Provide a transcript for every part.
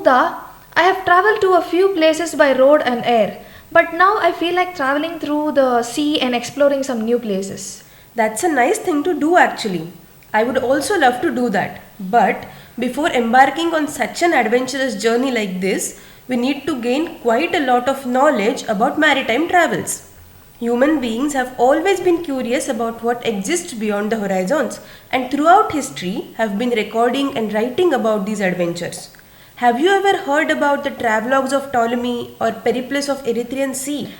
Amrita, I have traveled to a few places by road and air, but now I feel like traveling through the sea and exploring some new places. That's a nice thing to do actually. I would also love to do that. But before embarking on such an adventurous journey like this, we need to gain quite a lot of knowledge about maritime travels. Human beings have always been curious about what exists beyond the horizons and throughout history have been recording and writing about these adventures. Have you ever heard about the travelogues of Ptolemy or Periplus of Erythraean Sea?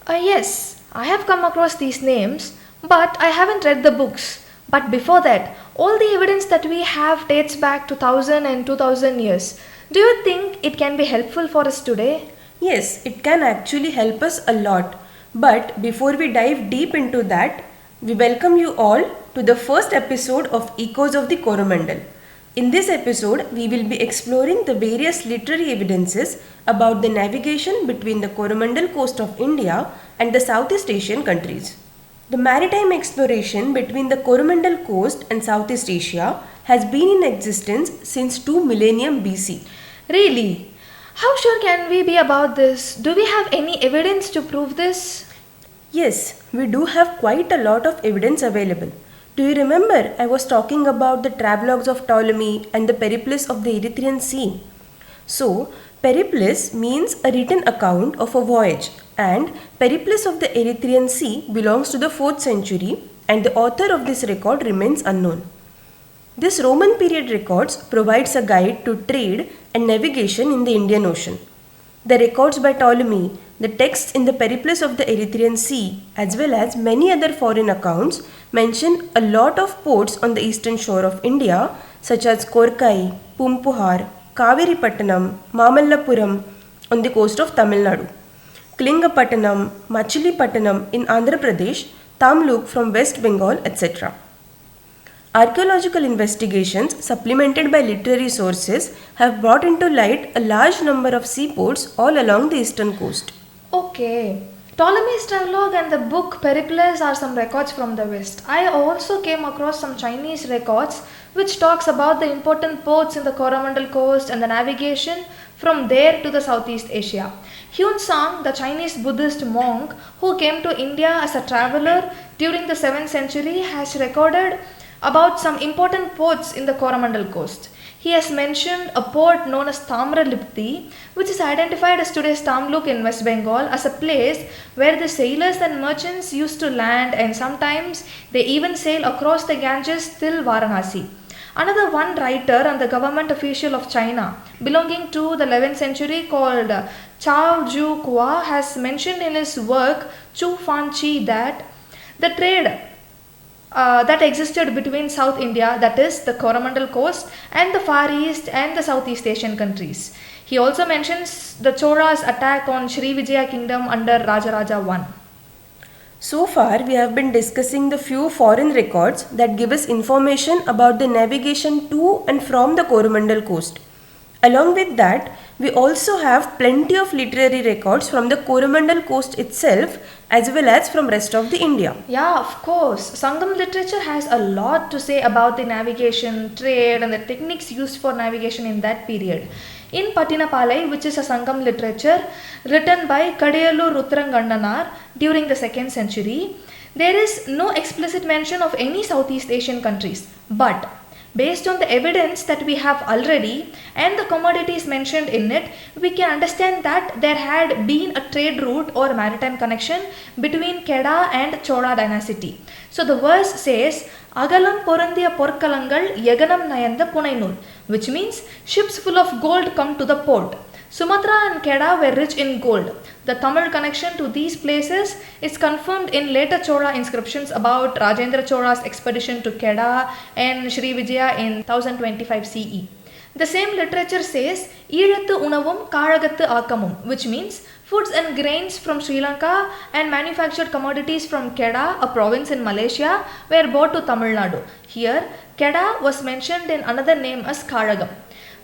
Yes, I have come across these names, but I haven't read the books. But before that, all the evidence that we have dates back to 1000 and 2000 years. Do you think it can be helpful for us today? Yes, it can actually help us a lot. But before we dive deep into that, we welcome you all to the first episode of Echoes of the Coromandel. In this episode, we will be exploring the various literary evidences about the navigation between the Coromandel coast of India and the Southeast Asian countries. The maritime exploration between the Coromandel coast and Southeast Asia has been in existence since 2 millennium BC. Really? How sure can we be about this? Do we have any evidence to prove this? Yes, we do have quite a lot of evidence available. Do you remember I was talking about the travelogues of Ptolemy and the Periplus of the Erythraean Sea? So, Periplus means a written account of a voyage, and Periplus of the Erythraean Sea belongs to the 4th century, and the author of this record remains unknown. This Roman period records provides a guide to trade and navigation in the Indian Ocean. The records by Ptolemy, the texts in the Periplus of the Erythraean Sea, as well as many other foreign accounts, mention a lot of ports on the eastern shore of India, such as Korkai, Pumpuhar, Kaviripattanam, Mamallapuram on the coast of Tamil Nadu, Klingapattanam, Machilipattanam in Andhra Pradesh, Tamluk from West Bengal, etc. Archaeological investigations, supplemented by literary sources, have brought into light a large number of seaports all along the eastern coast. Okay. Ptolemy's travelogue and the book Periplus are some records from the West. I also came across some Chinese records which talks about the important ports in the Coromandel coast and the navigation from there to the Southeast Asia. Hyun Sang, the Chinese Buddhist monk who came to India as a traveler during the 7th century, has recorded about some important ports in the Coromandel coast. He has mentioned a port known as Tamralipti, which is identified as today's Tamluk in West Bengal, as a place where the sailors and merchants used to land, and sometimes they even sail across the Ganges till Varanasi. Another one writer and the government official of China belonging to the 11th century called Chao Ju Kua has mentioned in his work Chu Fan Chi that the trade that existed between South India, that is the Coromandel coast, and the Far East and the Southeast Asian countries. He also mentions the Cholas' attack on Sri Vijaya kingdom under Rajaraja I. So far, we have been discussing the few foreign records that give us information about the navigation to and from the Coromandel coast. Along with that, we also have plenty of literary records from the Coromandel coast itself as well as from rest of the India. Yeah, of course. Sangam literature has a lot to say about the navigation, trade, and the techniques used for navigation in that period. In Patinapalai, which is a Sangam literature written by Kadayalu Rutrangandanar during the 2nd century, there is no explicit mention of any Southeast Asian countries. But based on the evidence that we have already and the commodities mentioned in it, we can understand that there had been a trade route or maritime connection between Keda and Chola dynasty. So the verse says, Agalam Porandiya Porkalangal Yaganam Nayanda Punainur, which means ships full of gold come to the port. Sumatra and Keda were rich in gold. The Tamil connection to these places is confirmed in later Chola inscriptions about Rajendra Chola's expedition to Keda and Sri Vijaya in 1025 CE. The same literature says, Iyathu Unavum Kalagathu Akamum, which means foods and grains from Sri Lanka and manufactured commodities from Keda, a province in Malaysia, were brought to Tamil Nadu. Here, Keda was mentioned in another name as Kalagam.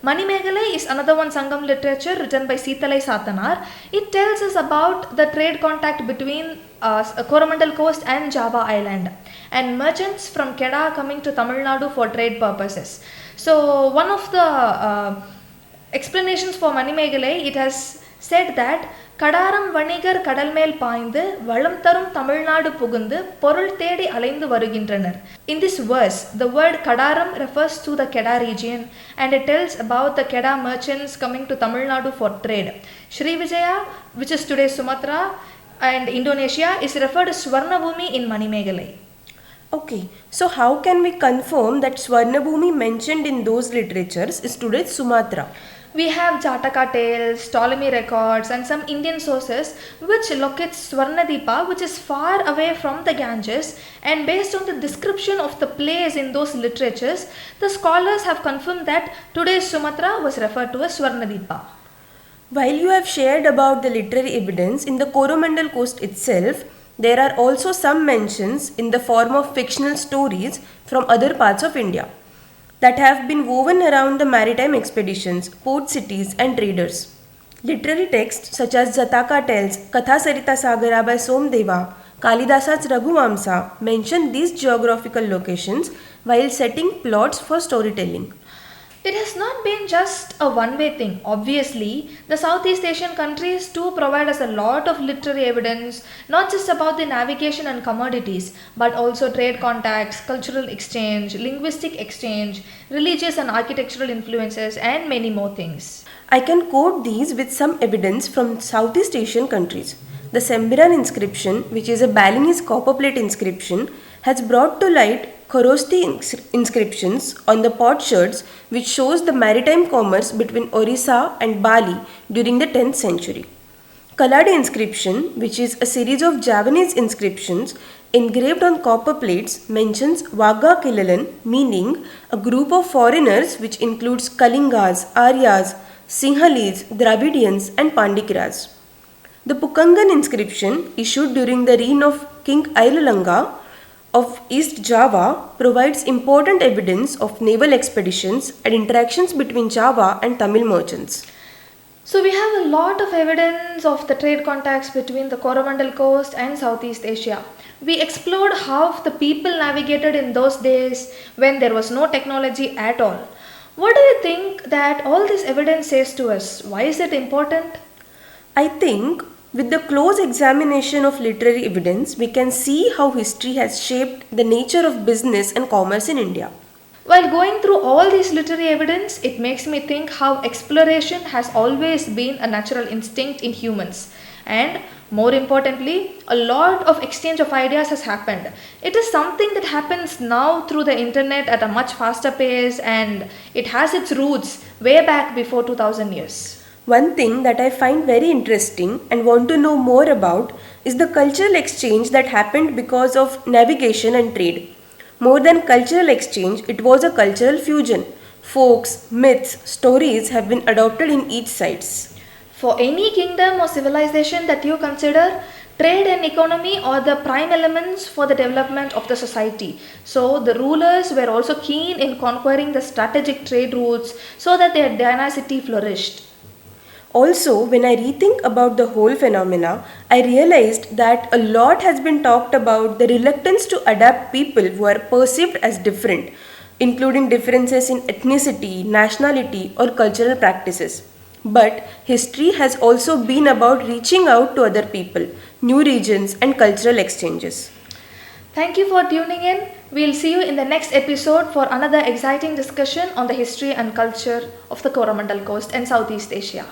Manimegalai is another one Sangam literature written by Seethalai Satanar. It tells us about the trade contact between Coromandel coast and Java island and merchants from Kedah coming to Tamil Nadu for trade purposes. So one of the explanations for Manimegalai, it has said that Kadaram Vanigar Kadalmel Paindu, Valam Tarum Tamil Nadu Pugundu, Porul Tedi Alaindu Varugindranar. In this verse, the word Kadaram refers to the Kedah region and it tells about the Kedah merchants coming to Tamil Nadu for trade. Sri Vijaya, which is today Sumatra and Indonesia, is referred as Swarnabhumi in Manimegalai. Okay, so how can we confirm that Swarnabhumi mentioned in those literatures is today's Sumatra? We have Jataka tales, Ptolemy records and some Indian sources which locates Swarnadeepa, which is far away from the Ganges, and based on the description of the place in those literatures, the scholars have confirmed that today's Sumatra was referred to as Swarnadeepa. While you have shared about the literary evidence in the Coromandel coast itself, there are also some mentions in the form of fictional stories from other parts of India that have been woven around the maritime expeditions, port cities and traders. Literary texts such as Jataka Tales, Katha Sarita Sagara by Somdeva, Kalidasa's Raghuvamsa mention these geographical locations while setting plots for storytelling. It has not been just a one-way thing. Obviously, the Southeast Asian countries too provide us a lot of literary evidence, not just about the navigation and commodities, but also trade contacts, cultural exchange, linguistic exchange, religious and architectural influences, and many more things. I can quote these with some evidence from Southeast Asian countries. The Sembiran inscription, which is a Balinese copper plate inscription, has brought to light Khorosti inscriptions on the potsherds, which shows the maritime commerce between Orissa and Bali during the 10th century. Kaladi inscription, which is a series of Javanese inscriptions engraved on copper plates, mentions Vaga Kilalan, meaning a group of foreigners which includes Kalingas, Aryas, Sinhalese, Dravidians and Pandikiras. The Pukangan inscription, issued during the reign of King Airalanga of East Java, provides important evidence of naval expeditions and interactions between Java and Tamil merchants. So we have a lot of evidence of the trade contacts between the Coromandel coast and Southeast Asia. We explored how the people navigated in those days when there was no technology at all. What do you think that all this evidence says to us? Why is it important? I think with the close examination of literary evidence, we can see how history has shaped the nature of business and commerce in India. While going through all this literary evidence, it makes me think how exploration has always been a natural instinct in humans. And more importantly, a lot of exchange of ideas has happened. It is something that happens now through the internet at a much faster pace, and it has its roots way back before 2000 years. One thing that I find very interesting and want to know more about is the cultural exchange that happened because of navigation and trade. More than cultural exchange, it was a cultural fusion. Folks, myths, stories have been adopted in each sides. For any kingdom or civilization that you consider, trade and economy are the prime elements for the development of the society. So the rulers were also keen in conquering the strategic trade routes so that their dynasty flourished. Also, when I rethink about the whole phenomena, I realized that a lot has been talked about the reluctance to adapt people who are perceived as different, including differences in ethnicity, nationality, or cultural practices. But history has also been about reaching out to other people, new regions, and cultural exchanges. Thank you for tuning in. We'll see you in the next episode for another exciting discussion on the history and culture of the Coromandel Coast and Southeast Asia.